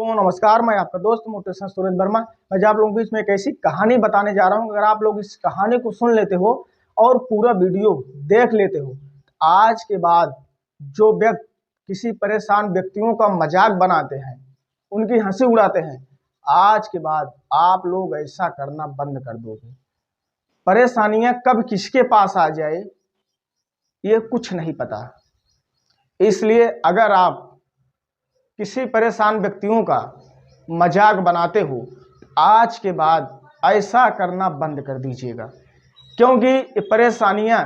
तो नमस्कार, मैं आपका दोस्त मोटिवेशन सूरज वर्मा। मैं आप लोगों के बीच में एक ऐसी कहानी बताने जा रहा हूं। अगर आप लोग इस कहानी को सुन लेते हो और पूरा वीडियो देख लेते हो, आज के बाद जो व्यक्ति किसी परेशान व्यक्तियों का मजाक बनाते हैं, उनकी हंसी उड़ाते हैं, आज के बाद आप लोग ऐसा करना बंद कर दोगे। परेशानियां कब किसके पास आ जाए ये कुछ नहीं पता, इसलिए अगर आप किसी परेशान व्यक्तियों का मजाक बनाते हो, आज के बाद ऐसा करना बंद कर दीजिएगा, क्योंकि ये परेशानियां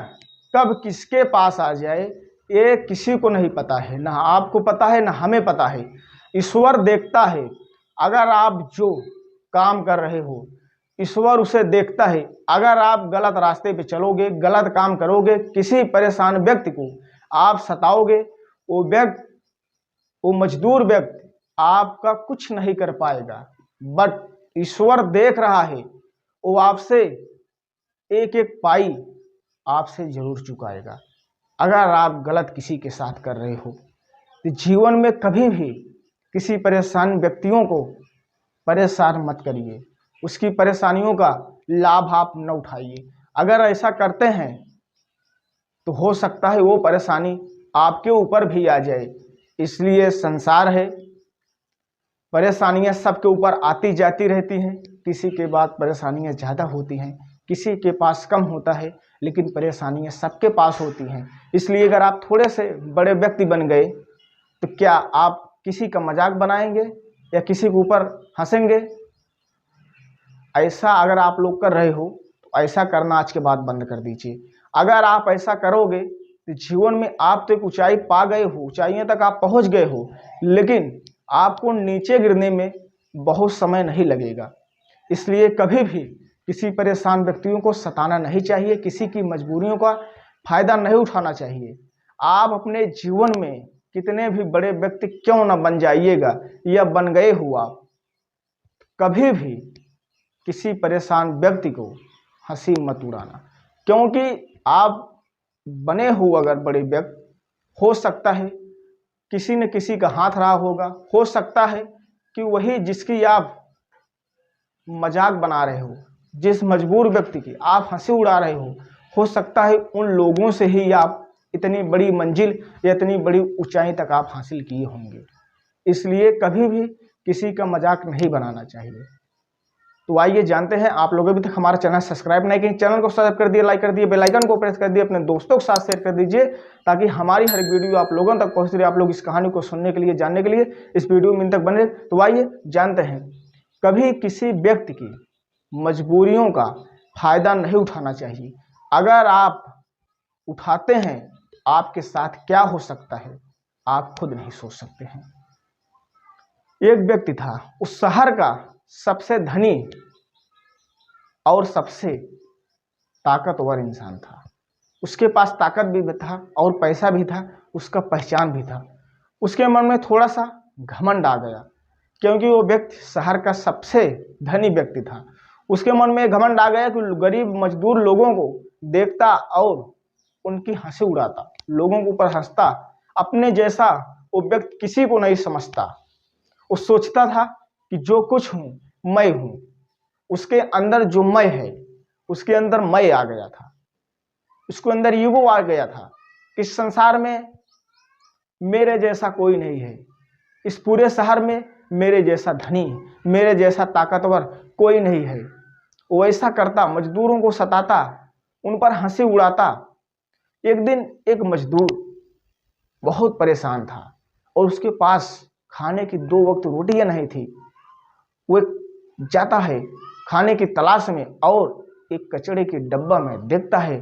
कब किसके पास आ जाए ये किसी को नहीं पता है। ना आपको पता है, ना हमें पता है। ईश्वर देखता है। अगर आप जो काम कर रहे हो, ईश्वर उसे देखता है। अगर आप गलत रास्ते पे चलोगे, गलत काम करोगे, किसी परेशान व्यक्ति को आप सताओगे, वो मजदूर व्यक्ति आपका कुछ नहीं कर पाएगा। बट ईश्वर देख रहा है, वो आपसे एक एक पाई आपसे जरूर चुकाएगा। अगर आप गलत किसी के साथ कर रहे हो तो जीवन में कभी भी किसी परेशान व्यक्तियों को परेशान मत करिए, उसकी परेशानियों का लाभ आप न उठाइए। अगर ऐसा करते हैं तो हो सकता है वो परेशानी आपके ऊपर भी आ जाए। इसलिए संसार है, परेशानियां सबके ऊपर आती जाती रहती हैं। किसी के बाद परेशानियां ज़्यादा होती हैं, किसी के पास कम होता है, लेकिन परेशानियां सबके पास होती हैं। इसलिए अगर आप थोड़े से बड़े व्यक्ति बन गए तो क्या आप किसी का मजाक बनाएंगे या किसी के ऊपर हंसेंगे? ऐसा अगर आप लोग कर रहे हो तो ऐसा करना आज के बाद बंद कर दीजिए। अगर आप ऐसा करोगे तो जीवन में आप तो एक ऊंचाई पा गए हो, ऊंचाइयों तक आप पहुंच गए हो, लेकिन आपको नीचे गिरने में बहुत समय नहीं लगेगा। इसलिए कभी भी किसी परेशान व्यक्तियों को सताना नहीं चाहिए, किसी की मजबूरियों का फायदा नहीं उठाना चाहिए। आप अपने जीवन में कितने भी बड़े व्यक्ति क्यों न बन जाइएगा या बन गए हो, आप कभी भी किसी परेशान व्यक्ति को हंसी मत उड़ाना, क्योंकि आप बने हो अगर बड़े व्यक्ति, हो सकता है किसी न किसी का हाथ रहा होगा। हो सकता है कि वही जिसकी आप मजाक बना रहे हो, जिस मजबूर व्यक्ति की आप हंसी उड़ा रहे हो सकता है उन लोगों से ही आप इतनी बड़ी मंजिल या इतनी बड़ी ऊंचाई तक आप हासिल किए होंगे। इसलिए कभी भी किसी का मजाक नहीं बनाना चाहिए। तो आइए जानते हैं, आप लोग अभी तक हमारा चैनल सब्सक्राइब नहीं किए, चैनल को सब्सक्राइब कर दिए, लाइक कर दिए, बेल आइकन को प्रेस कर दिए, अपने दोस्तों के साथ शेयर कर दीजिए, ताकि हमारी हर एक वीडियो आप लोगों तक पहुंच रही। आप लोग इस कहानी को सुनने के लिए, जानने के लिए इस वीडियो में तक बने। तो आइए जानते हैं, कभी किसी व्यक्ति की मजबूरियों का फायदा नहीं उठाना चाहिए। अगर आप उठाते हैं तो आपके साथ क्या हो सकता है आप खुद नहीं सोच सकते हैं। एक व्यक्ति था, उस शहर का सबसे धनी और सबसे ताकतवर इंसान था। उसके पास ताकत भी था और पैसा भी था, उसका पहचान भी था। उसके मन में थोड़ा सा घमंड आ गया, क्योंकि वो व्यक्ति शहर का सबसे धनी व्यक्ति था। उसके मन में घमंड आ गया कि गरीब मजदूर लोगों को देखता और उनकी हंसी उड़ाता, लोगों के ऊपर हंसता। अपने जैसा वो व्यक्ति किसी को नहीं समझता। वो सोचता था कि जो कुछ हूं मैं हूं, उसके अंदर जो मैं है, उसके अंदर मैं आ गया था, उसके अंदर ईगो आ गया था। इस संसार में मेरे जैसा कोई नहीं है, इस पूरे शहर में मेरे जैसा धनी, मेरे जैसा ताकतवर कोई नहीं है। वो ऐसा करता, मजदूरों को सताता, उन पर हंसी उड़ाता। एक दिन एक मजदूर बहुत परेशान था और उसके पास खाने की 2 वक्त रोटियां नहीं थी। वो जाता है खाने की तलाश में और एक कचड़े के डब्बा में देखता है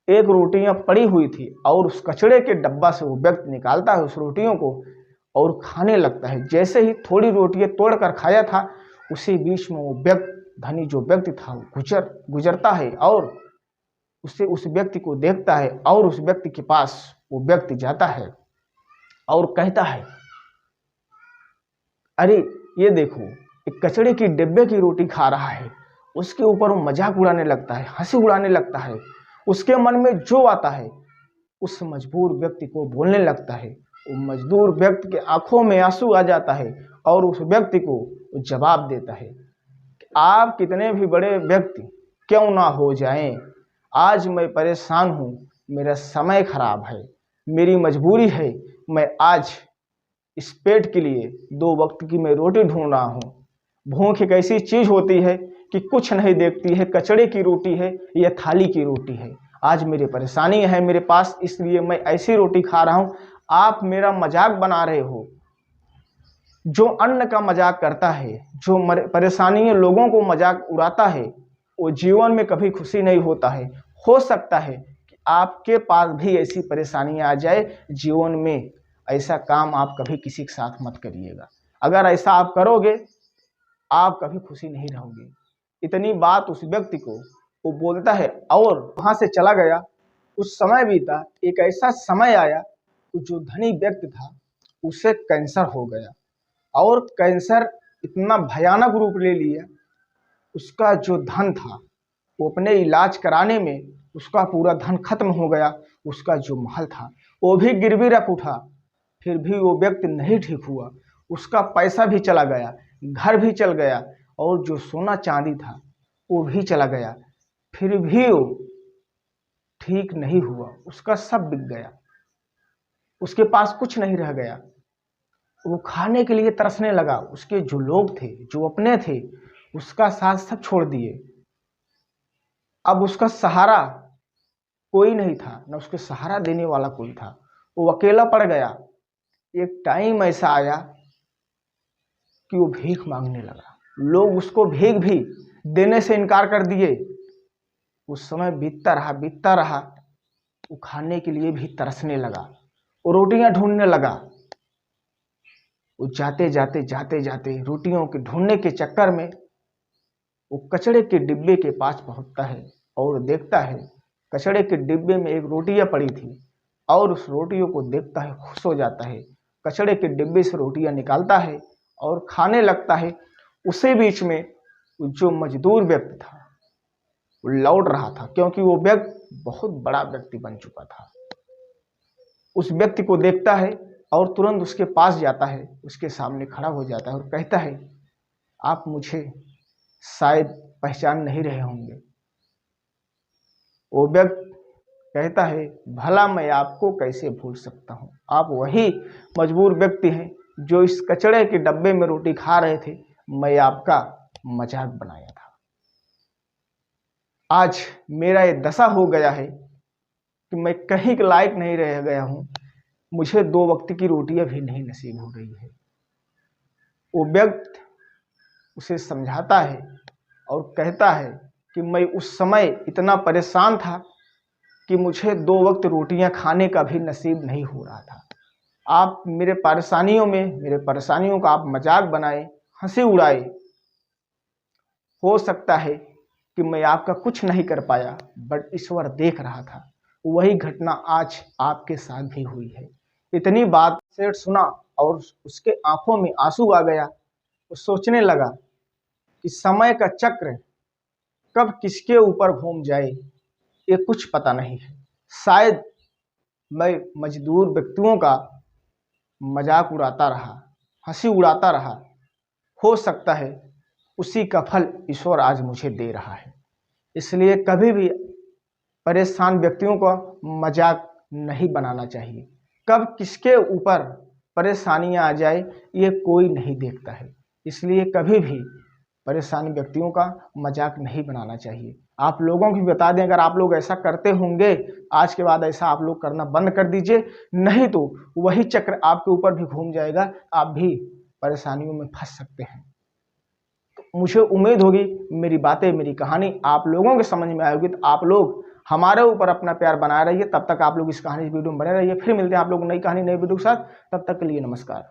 एक रोटियां पड़ी हुई थी, और उस कचड़े के डब्बा से वो व्यक्ति निकालता है उस रोटियों को और खाने लगता है। जैसे ही थोड़ी रोटियां तोड़कर खाया था, उसी बीच में वो व्यक्ति, धनी जो व्यक्ति था, गुजरता है और उससे उस व्यक्ति को देखता है और उस व्यक्ति के पास वो व्यक्ति जाता है और कहता है, अरे ये देखो, एक कचड़े की डिब्बे की रोटी खा रहा है। उसके ऊपर वो मजाक उड़ाने लगता है, हंसी उड़ाने लगता है। उसके मन में जो आता है उस मजबूर व्यक्ति को बोलने लगता है। वो मजदूर व्यक्ति के आंखों में आंसू आ जाता है और उस व्यक्ति को जवाब देता है कि आप कितने भी बड़े व्यक्ति क्यों ना हो जाएं, आज मैं परेशान हूँ, मेरा समय खराब है, मेरी मजबूरी है, मैं आज इस पेट के लिए 2 वक्त की मैं रोटी ढूंढ रहा हूँ। भूख एक ऐसी चीज होती है कि कुछ नहीं देखती है, कचड़े की रोटी है या थाली की रोटी है। आज मेरी परेशानी है मेरे पास, इसलिए मैं ऐसी रोटी खा रहा हूँ। आप मेरा मजाक बना रहे हो। जो अन्न का मजाक करता है, जो परेशानी लोगों को मजाक उड़ाता है, वो जीवन में कभी खुशी नहीं होता है। हो सकता है कि आपके पास भी ऐसी परेशानियां आ जाए जीवन में। ऐसा काम आप कभी किसी के साथ मत करिएगा। अगर ऐसा आप करोगे, आप कभी खुशी नहीं रहोगे। इतनी बात उस व्यक्ति को वो बोलता है और वहां से चला गया। उस समय बीता, एक ऐसा समय आया कि जो धनी व्यक्ति था उसे कैंसर हो गया और कैंसर इतना भयानक रूप ले लिया। उसका जो धन था वो अपने इलाज कराने में उसका पूरा धन खत्म हो गया। उसका जो महल था वो भी गिरवी रख उठा, फिर भी वो व्यक्ति नहीं ठीक हुआ। उसका पैसा भी चला गया, घर भी चल गया और जो सोना चांदी था वो भी चला गया, फिर भी वो ठीक नहीं हुआ। उसका सब बिक गया, उसके पास कुछ नहीं रह गया। वो खाने के लिए तरसने लगा। उसके जो लोग थे, जो अपने थे, उसका साथ सब छोड़ दिए। अब उसका सहारा कोई नहीं था, न उसके सहारा देने वाला कोई था। वो अकेला पड़ गया। एक टाइम ऐसा आया कि वो भीख मांगने लगा। लोग उसको भीख भी देने से इनकार कर दिए। उस समय बीतता रहा। वो खाने के लिए भी तरसने लगा, वो रोटियां ढूंढने लगा। वो जाते जाते रोटियों के ढूंढने के चक्कर में वो कचड़े के डिब्बे के पास पहुंचता है और देखता है कचड़े के डिब्बे में एक रोटियां पड़ी थी और उस रोटियों को देखता है, खुश हो जाता है। कचड़े के डिब्बे से रोटियां निकालता है और खाने लगता है। उसी बीच में जो मजदूर व्यक्ति था वो लौट रहा था, क्योंकि वो व्यक्ति बहुत बड़ा व्यक्ति बन चुका था। उस व्यक्ति को देखता है और तुरंत उसके पास जाता है, उसके सामने खड़ा हो जाता है और कहता है, आप मुझे शायद पहचान नहीं रहे होंगे। वो व्यक्ति कहता है, भला मैं आपको कैसे भूल सकता हूँ। आप वही मजबूर व्यक्ति हैं जो इस कचड़े के डब्बे में रोटी खा रहे थे। मैं आपका मजाक बनाया था। आज मेरा ये दशा हो गया है कि मैं कहीं के लायक नहीं रह गया हूँ। मुझे 2 वक्त की रोटियां भी नहीं नसीब हो रही है। वो व्यक्ति उसे समझाता है और कहता है कि मैं उस समय इतना परेशान था कि मुझे 2 वक्त रोटियां खाने का भी नसीब नहीं हो रहा था। आप मेरे परेशानियों का आप मजाक बनाए, हंसी उड़ाए। हो सकता है कि मैं आपका कुछ नहीं कर पाया, बट ईश्वर देख रहा था। वही घटना आज आपके साथ भी हुई है। इतनी बात सेठ सुना और उसके आंखों में आंसू आ गया। वो सोचने लगा कि समय का चक्र कब किसके ऊपर घूम जाए ये कुछ पता नहीं है। शायद मैं मजदूर व्यक्तियों का मजाक उड़ाता रहा, हंसी उड़ाता रहा। हो सकता है उसी का फल ईश्वर आज मुझे दे रहा है। इसलिए कभी भी परेशान व्यक्तियों को मजाक नहीं बनाना चाहिए। कब किसके ऊपर परेशानियां आ जाए ये कोई नहीं देखता है। इसलिए कभी भी परेशान व्यक्तियों का मजाक नहीं बनाना चाहिए। आप लोगों की बता दें, अगर आप लोग ऐसा करते होंगे, आज के बाद ऐसा आप लोग करना बंद कर दीजिए, नहीं तो वही चक्र आपके ऊपर भी घूम जाएगा। आप भी परेशानियों में फंस सकते हैं। तो मुझे उम्मीद होगी मेरी बातें, मेरी कहानी आप लोगों के समझ में आएगी। तो आप लोग हमारे ऊपर अपना प्यार बनाए रहिए। तब तक आप लोग इस कहानी वीडियो में बने रहिए। फिर मिलते हैं आप लोग नई कहानी नई वीडियो के साथ। तब तक के लिए नमस्कार।